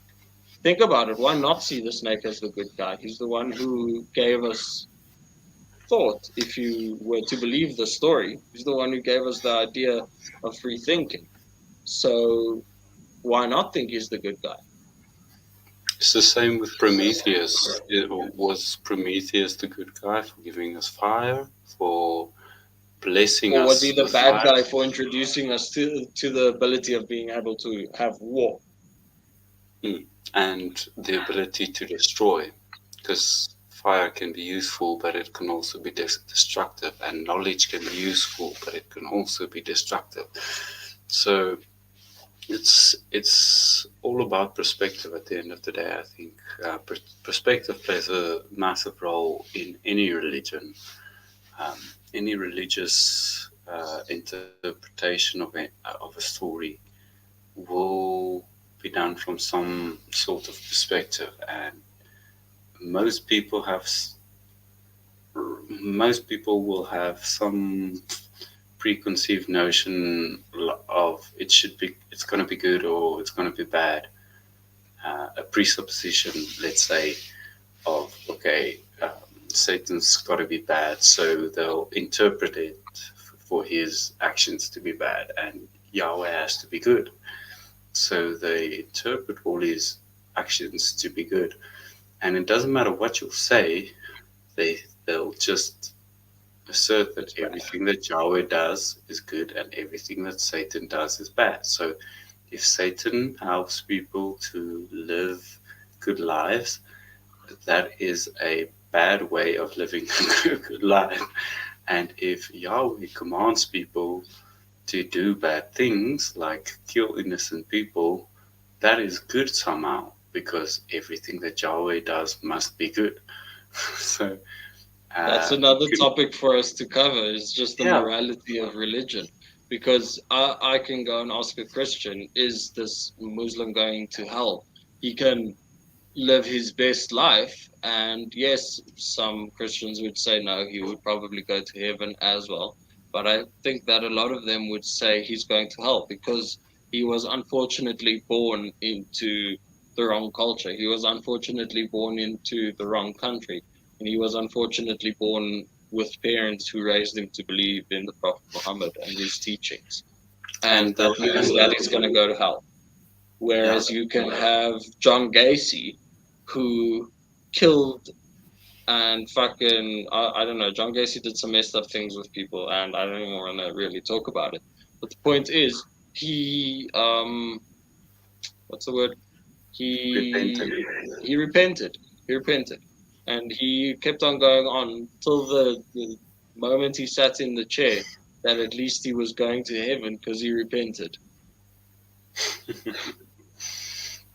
think about it. Why not see the snake as the good guy? He's the one who gave us thought, if you were to believe the story. He's the one who gave us the idea of free thinking. So why not think he's the good guy? It's the same with Prometheus. Was Prometheus the good guy for giving us fire, for blessing Or us? was he the with bad fire? guy for introducing us to the ability of being able to have war? And the ability to destroy, because fire can be useful, but it can also be destructive, and knowledge can be useful, but it can also be destructive. So it's all about perspective at the end of the day. I think perspective plays a massive role in any religion. Any religious interpretation of a story will be done from some sort of perspective, and most people will have some preconceived notion of it's going to be good or it's going to be bad, a presupposition, let's say, of Satan's got to be bad, so they'll interpret it for his actions to be bad, and Yahweh has to be good, so they interpret all his actions to be good. And it doesn't matter what you'll say, they'll just assert that everything that Yahweh does is good and everything that Satan does is bad. So if Satan helps people to live good lives, that is a bad way of living a good life. And if Yahweh commands people to do bad things, like kill innocent people, that is good somehow, because everything that Yahweh does must be good. So that's another topic for us to cover. Is just the morality of religion. Because I can go and ask a Christian, is this Muslim going to hell? He can live his best life, and yes, some Christians would say no, he would probably go to heaven as well. But I think that a lot of them would say he's going to hell because he was unfortunately born into the wrong culture. He was unfortunately born into the wrong country. And he was unfortunately born with parents who raised him to believe in the Prophet Muhammad and his teachings. And that means that he's going to go to hell. Whereas you can have John Gacy, who killed and fucking, I don't know, John Gacy did some messed up things with people, and I don't even want to really talk about it. But the point is, he, what's the word? He repented. And he kept on going on till the moment he sat in the chair, that at least he was going to heaven because he repented.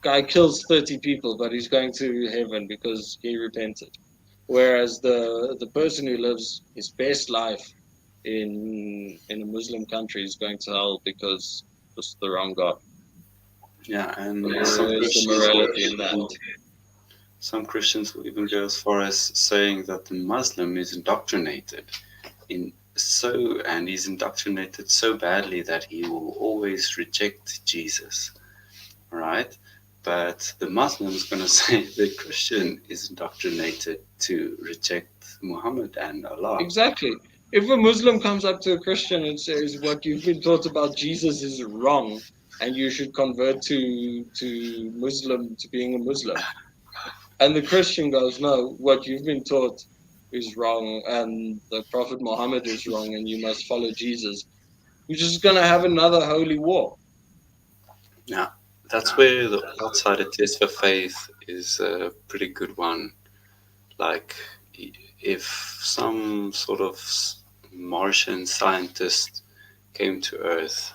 Guy kills 30 people, but he's going to heaven because he repented. Whereas the person who lives his best life in a Muslim country is going to hell because it's the wrong God. Yeah, and the morality in that. Some Christians will even go as far as saying that the Muslim is indoctrinated and he's indoctrinated so badly that he will always reject Jesus, right? But the Muslim is going to say the Christian is indoctrinated to reject Muhammad and Allah. Exactly. If a Muslim comes up to a Christian and says what you've been taught about Jesus is wrong and you should convert to being a Muslim, and the Christian goes, no, what you've been taught is wrong and the Prophet Muhammad is wrong and you must follow Jesus, you're just going to have another holy war. Yeah, that's where the outsider test for faith is a pretty good one. Like, if some sort of Martian scientist came to Earth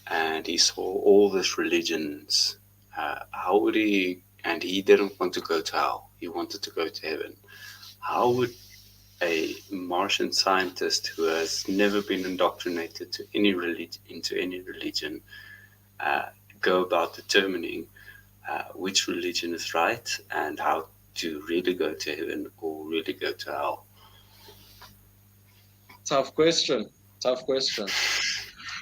and he saw all these religions, how would he? And he didn't want to go to hell. He wanted to go to heaven. How would a Martian scientist who has never been indoctrinated to into any religion go about determining which religion is right and how to really go to heaven or really go to hell? Tough question.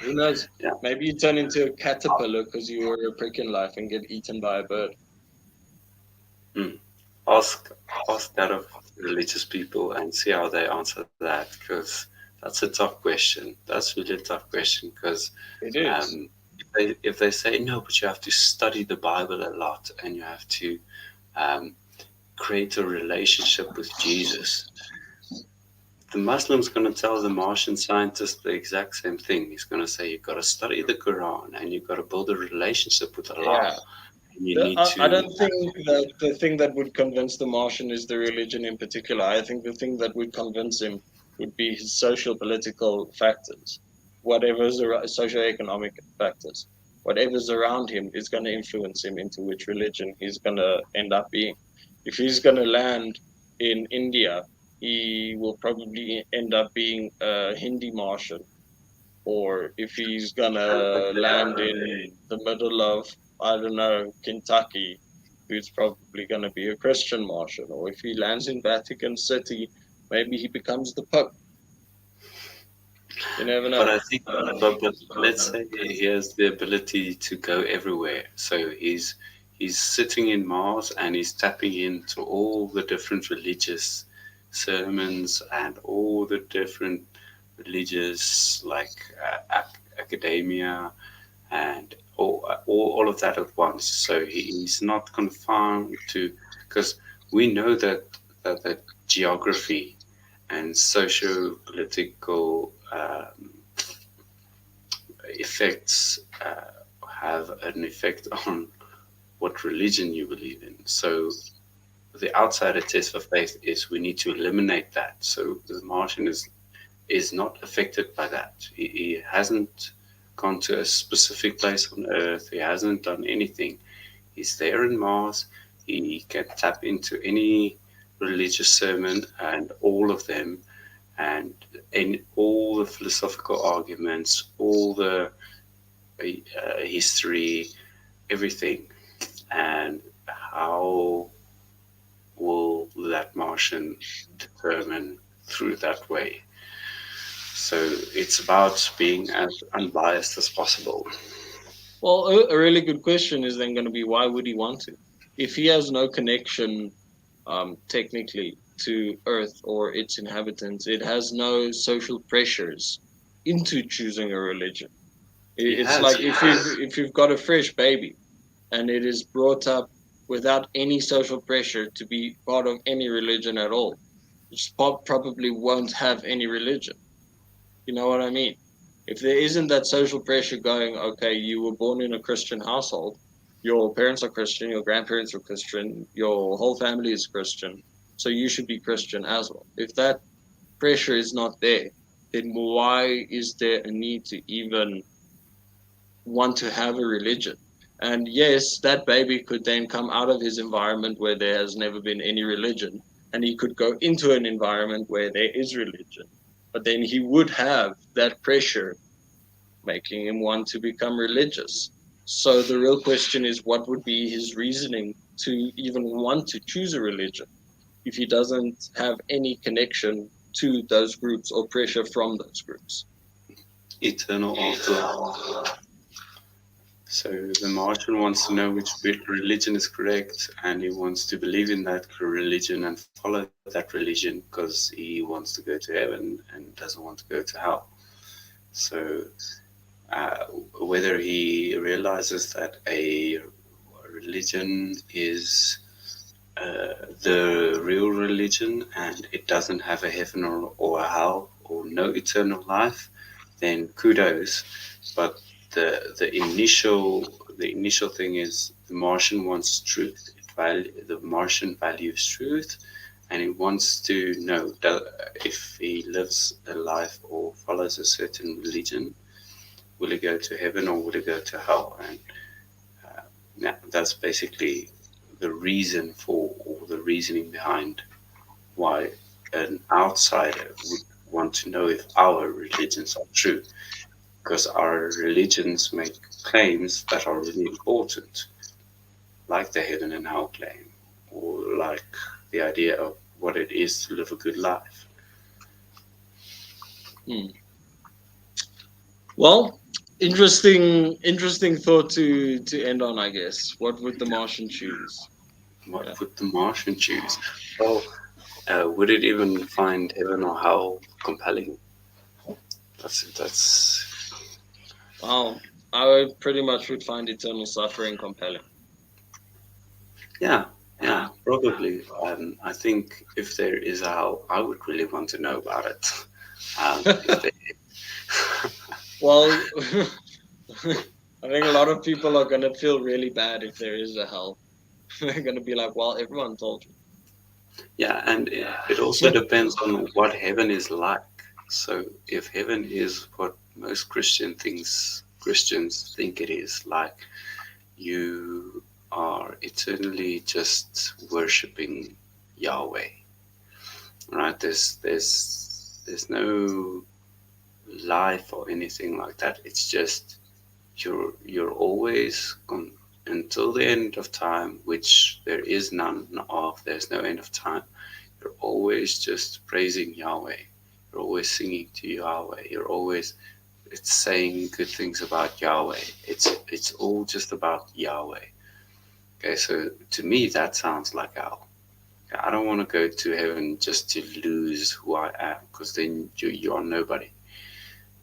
Who knows? Yeah. Maybe you turn into a caterpillar because you were a prick in life and get eaten by a bird. Ask that of religious people and see how they answer that, because that's a tough question. That's really a tough question, because It is. if they say no, but you have to study the Bible a lot and you have to create a relationship with Jesus, the Muslim's going to tell the Martian scientist the exact same thing. He's going to say you've got to study the Quran and you've got to build a relationship with Allah. Yeah. And you need to. I don't think that the thing that would convince the Martian is the religion in particular. I think the thing that would convince him would be his social political factors, whatever's socioeconomic factors. Whatever's around him is going to influence him into which religion he's going to end up being. If he's going to land in India, he will probably end up being a Hindi Martian. Or if he's going to land in the middle of, I don't know, Kentucky, he's probably going to be a Christian Martian. Or if he lands in Vatican City, maybe he becomes the Pope. You never know. But I think, but let's say he has the ability to go everywhere. So he's sitting in Mars and he's tapping into all the different religious sermons and all the different religious, like academia and all of that at once. So he's not confined to, because we know that geography and socio-political effects have an effect on what religion you believe in. So the outsider test for faith is we need to eliminate that. So the Martian is not affected by that. He hasn't gone to a specific place on Earth. He hasn't done anything. He's there in Mars. He can tap into any religious sermon and all of them, and in all the philosophical arguments, all the history, everything. And how will that Martian determine through that way? So it's about being as unbiased as possible. Well, a really good question is then going to be, why would he want to? If he has no connection, technically, to Earth or its inhabitants, it has no social pressures into choosing a religion. It's like if you've got a fresh baby and it is brought up without any social pressure to be part of any religion at all, it probably won't have any religion. You know what I mean? If there isn't that social pressure going, okay, you were born in a Christian household, your parents are Christian, your grandparents are Christian, your whole family is Christian, so you should be Christian as well. If that pressure is not there, then why is there a need to even want to have a religion? And yes, that baby could then come out of his environment where there has never been any religion, and he could go into an environment where there is religion. But then he would have that pressure making him want to become religious. So the real question is, what would be his reasoning to even want to choose a religion if he doesn't have any connection to those groups or pressure from those groups? Eternal afterlife. So the Martian wants to know which religion is correct, and he wants to believe in that religion and follow that religion because he wants to go to heaven and doesn't want to go to hell. So whether he realizes that a religion is the real religion and it doesn't have a heaven or a hell or no eternal life, then kudos. But the initial thing is the Martian wants truth. The Martian values truth, and he wants to know that if he lives a life or follows a certain religion, will he go to heaven or will he go to hell? And yeah, that's basically the reason for, or the reasoning behind why an outsider would want to know if our religions are true, because our religions make claims that are really important, like the heaven and hell claim, or like the idea of what it is to live a good life. Well, interesting thought to end on, I guess. What would the Martian choose? What Yeah. would the Martian choose? Well, would it even find heaven or hell compelling? That's Well, I would pretty much would find eternal suffering compelling. yeah, probably. I think if there is a hell, I would really want to know about it. If they, Well, I think a lot of people are gonna feel really bad if there is a hell. They're gonna be like, "Well, everyone told you." yeah, and it also depends on what heaven is like. So if heaven is what most Christians think it is, like you are eternally just worshiping Yahweh, right? There's no life or anything like that. It's just you're always until the end of time, which there is none of. There's no end of time. You're always just praising Yahweh. You're always singing to Yahweh. It's saying good things about Yahweh. It's all just about Yahweh. Okay, so to me that sounds like hell. I don't want to go to heaven just to lose who I am, because then you are nobody.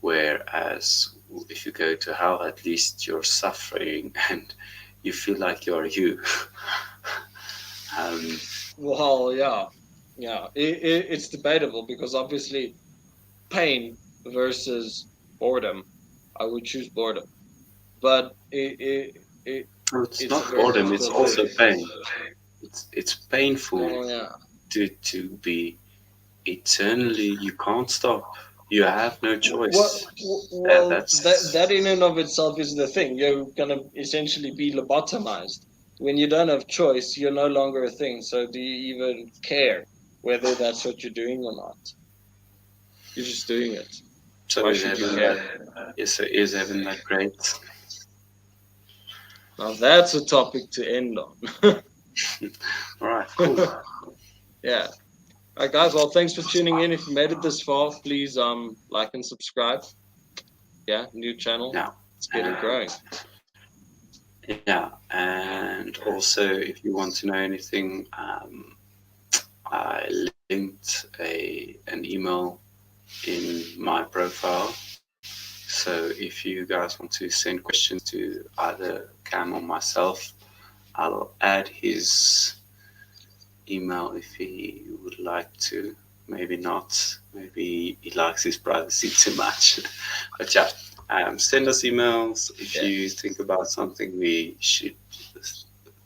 Whereas if you go to hell, at least you're suffering and you feel like you're you. Well, yeah. It's debatable because obviously, pain versus boredom. I would choose boredom, but It's it's not a very boredom, it's difficult also thing. pain. It's painful Oh yeah. to be eternally, you can't stop. You have no Well, choice. well, that That's in and of itself is the thing. You're gonna essentially be lobotomized. When you don't have choice, you're no longer a thing. So do you even care whether that's what you're doing or not? You're just doing it. so Why is should you heaven care? that is heaven that great? Now that's a topic to end on. All right, cool. Yeah. All right, guys. Well, thanks for tuning in. If you made it this far, please like and subscribe. Yeah, new channel. Yeah. Let's get it growing. Yeah, and also if you want to know anything, I linked an email in my profile. So if you guys want to send questions to either Cam or myself, I'll add his email if he would like to. Maybe not. Maybe he likes his privacy too much. But yeah, send us emails if you think about something we should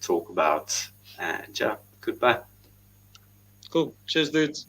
talk about. And yeah, goodbye. Cool. Cheers, dudes.